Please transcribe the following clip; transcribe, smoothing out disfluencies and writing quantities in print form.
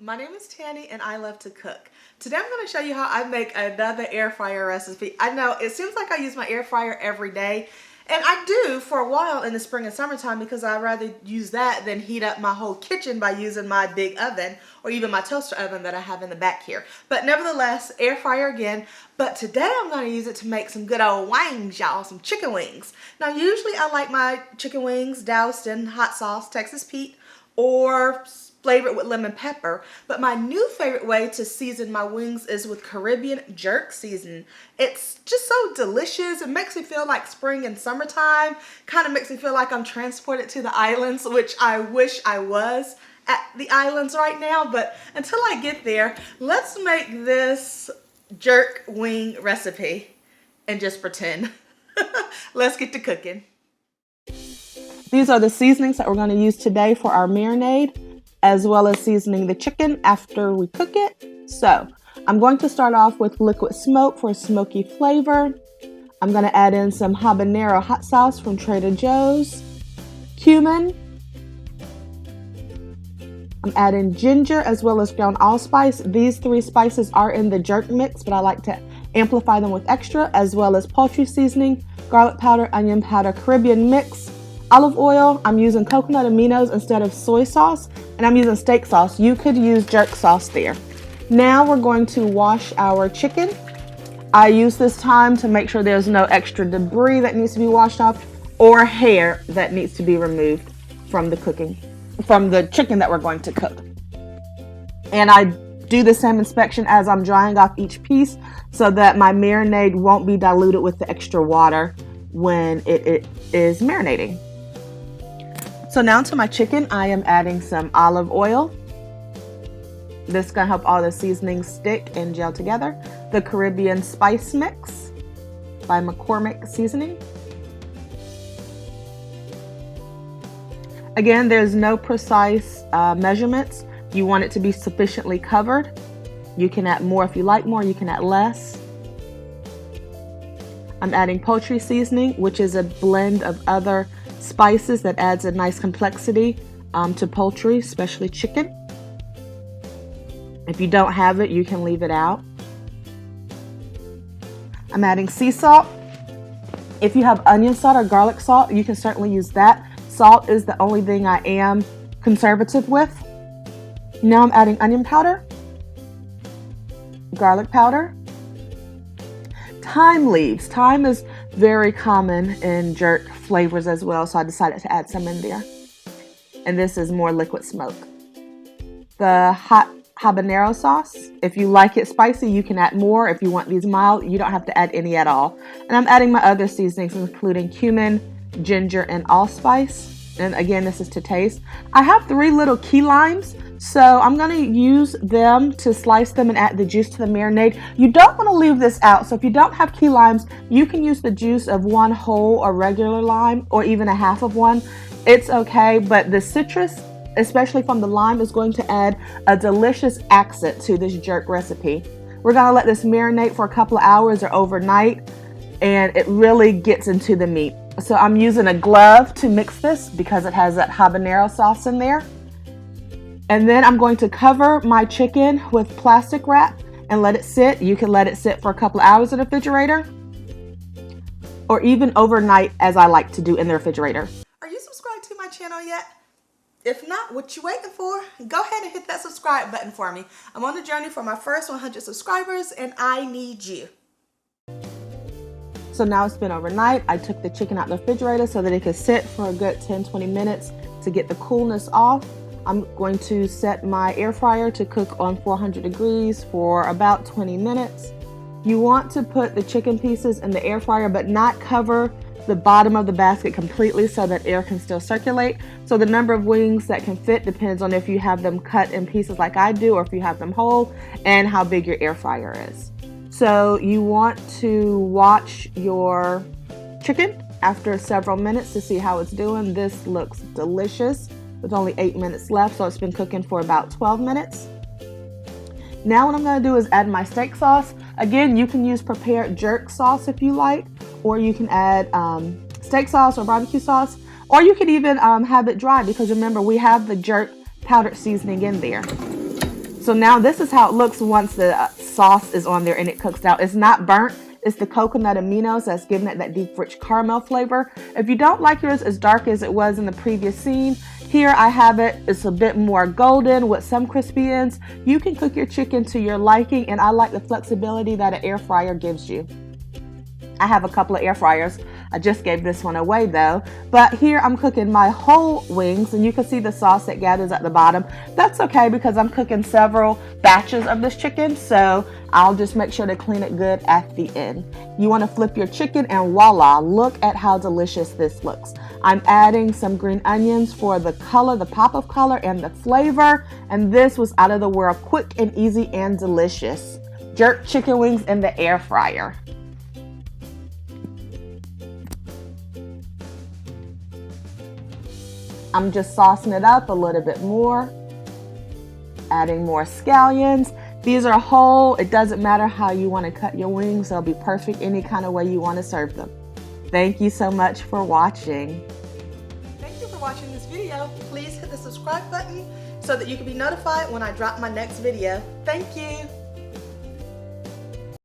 My name is Tanny and I love to cook. Today I'm going to show you how I make another air fryer recipe. I know it seems like I use my air fryer every day, and I do for a while in the spring and summertime because I'd rather use that than heat up my whole kitchen by using my big oven or even my toaster oven that I have in the back here. But nevertheless, air fryer again. But today I'm going to use it to make some good old wings, y'all, some chicken wings. Now usually I like my chicken wings doused in hot sauce, Texas Pete, or flavored with lemon pepper, but my new favorite way to season my wings is with Caribbean jerk seasoning. It's just so delicious. It makes me feel like spring and summertime. Kind of makes me feel like I'm transported to the islands, which I wish I was at the islands right now, but until I get there, let's make this jerk wing recipe and just pretend. Let's get to cooking. These are the seasonings that we're going to use today for our marinade, as well as seasoning the chicken after we cook it. So I'm going to start off with liquid smoke for a smoky flavor. I'm going to add in some habanero hot sauce from Trader Joe's, cumin. I'm adding ginger as well as ground allspice. These three spices are in the jerk mix, but I like to amplify them with extra, as well as poultry seasoning, garlic powder, onion powder, Caribbean mix, olive oil. I'm using coconut aminos instead of soy sauce, and I'm using steak sauce. You could use jerk sauce there. Now we're going to wash our chicken. I use this time to make sure there's no extra debris that needs to be washed off or hair that needs to be removed from the chicken that we're going to cook. And I do the same inspection as I'm drying off each piece so that my marinade won't be diluted with the extra water when it is marinating. So now to my chicken, I am adding some olive oil. This is going to help all the seasonings stick and gel together. The Caribbean spice mix by McCormick Seasoning. Again, there's no precise measurements. You want it to be sufficiently covered. You can add more if you like more, you can add less. I'm adding poultry seasoning, which is a blend of other spices that adds a nice complexity to poultry, especially chicken. If you don't have it, you can leave it out. I'm adding sea salt. If you have onion salt or garlic salt, you can certainly use that. Salt is the only thing I am conservative with. Now I'm adding onion powder, garlic powder, thyme leaves. Thyme is very common in jerk flavors as well, so I decided to add some in there. And this is more liquid smoke. The hot habanero sauce, if you like it spicy, you can add more. If you want these mild, you don't have to add any at all. And I'm adding my other seasonings, including cumin, ginger, and allspice. And again, this is to taste. I have 3 little key limes, so I'm going to use them to slice them and add the juice to the marinade. You don't want to leave this out, so if you don't have key limes, you can use the juice of 1 whole or regular lime, or even a half of one. It's okay, but the citrus, especially from the lime, is going to add a delicious accent to this jerk recipe. We're going to let this marinate for a couple of hours or overnight, and it really gets into the meat. So I'm using a glove to mix this because it has that habanero sauce in there. And then I'm going to cover my chicken with plastic wrap and let it sit. You can let it sit for a couple of hours in the refrigerator, or even overnight, as I like to do in the refrigerator. Are you subscribed to my channel yet? If not, what you waiting for? Go ahead and hit that subscribe button for me. I'm on the journey for my first 100 subscribers, and I need you. So now it's been overnight. I took the chicken out of the refrigerator so that it could sit for a good 10-20 minutes to get the coolness off. I'm going to set my air fryer to cook on 400 degrees for about 20 minutes. You want to put the chicken pieces in the air fryer, but not cover the bottom of the basket completely so that air can still circulate. So the number of wings that can fit depends on if you have them cut in pieces like I do, or if you have them whole, and how big your air fryer is. So you want to watch your chicken after several minutes to see how it's doing. This looks delicious with only 8 minutes left, so it's been cooking for about 12 minutes. Now what I'm going to do is add my steak sauce. Again, you can use prepared jerk sauce if you like, or you can add steak sauce or barbecue sauce, or you could even have it dry, because remember, we have the jerk powdered seasoning in there. So now this is how it looks once the sauce is on there and it cooks out. It's not burnt. It's the coconut aminos that's giving it that deep, rich caramel flavor. If you don't like yours as dark as it was in the previous scene, here I have it. It's a bit more golden with some crispy ends. You can cook your chicken to your liking, and I like the flexibility that an air fryer gives you. I have a couple of air fryers. I just gave this one away though. But here I'm cooking my whole wings, and you can see the sauce that gathers at the bottom. That's okay because I'm cooking several batches of this chicken, so I'll just make sure to clean it good at the end. You want to flip your chicken and voila, look at how delicious this looks. I'm adding some green onions for the color, the pop of color and the flavor. And this was out of the world, quick and easy and delicious. Jerk chicken wings in the air fryer. I'm just saucing it up a little bit more, adding more scallions. These are whole. It doesn't matter how you want to cut your wings. They'll be perfect any kind of way you want to serve them. Thank you so much for watching. Thank you for watching this video. Please hit the subscribe button so that you can be notified when I drop my next video. Thank you.